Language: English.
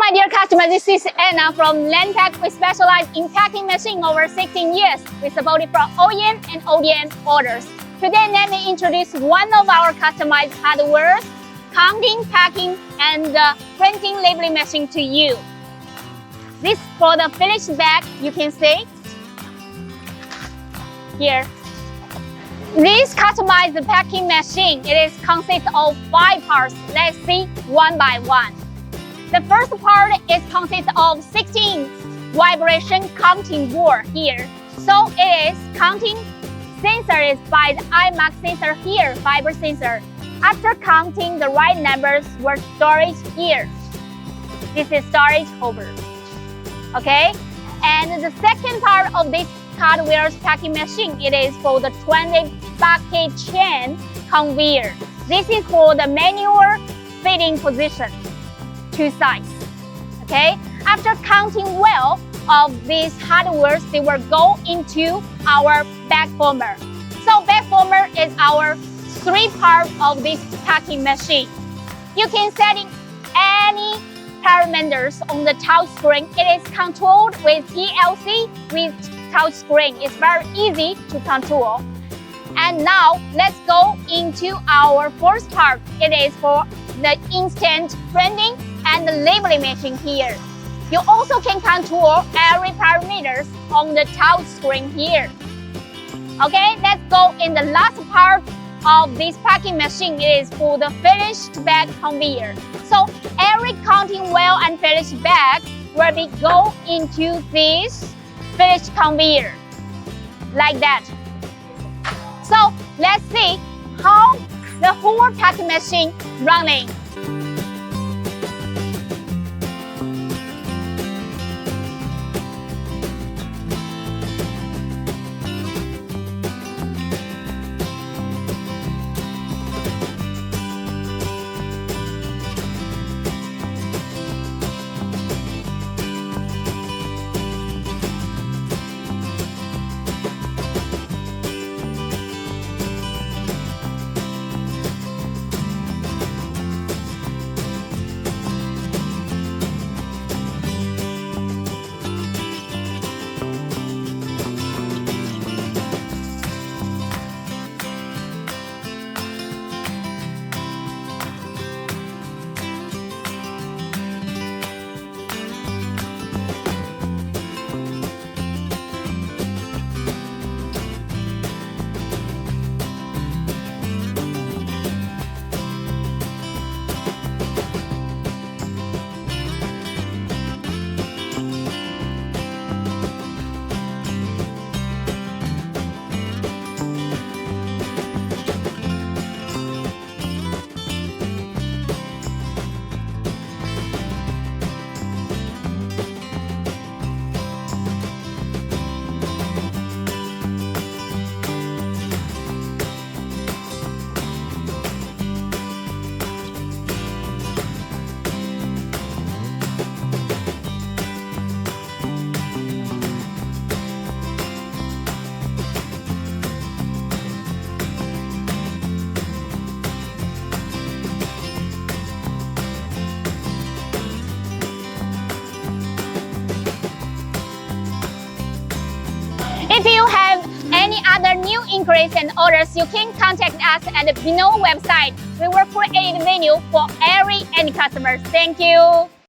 my dear customer, this is Anna from Landpack. We specialize in packing machine over 16 years. We support it for OEM and ODM orders. Today, let me introduce one of our customized hardware, counting, packing, and printing labeling machine to you. This for the finished bag, you can see here. This customized packing machine, it consists of 5 parts. Let's see one by one. The first part is consists of 16 vibration counting board here. So it is counting sensor is by the iMax sensor here, fiber sensor. After counting, the right numbers were storage here. This is storage over. Okay, and the second part of this hardware packing machine, it is for the 20 bucket chain conveyor. This is for the manual fitting position, 2 sides. Okay, after counting well of these hardware, they will go into our bag former. So bag former is our 3 parts of this packing machine. You can set in any parameters on the touch screen. It is controlled with PLC with touch screen. It's very easy to control. And now let's go into our first part. It is for the instant printing and the labeling machine here. You also can control every parameters on the touch screen here. Okay, let's go in the last part of this packing machine. It is for the finished bag conveyor. So every counting well and finished bag will be go into this finished conveyor like that. So let's see how the whole packing machine running. If you have any other new inquiries and orders, you can contact us at the below website. We will create a menu for every customer. Thank you.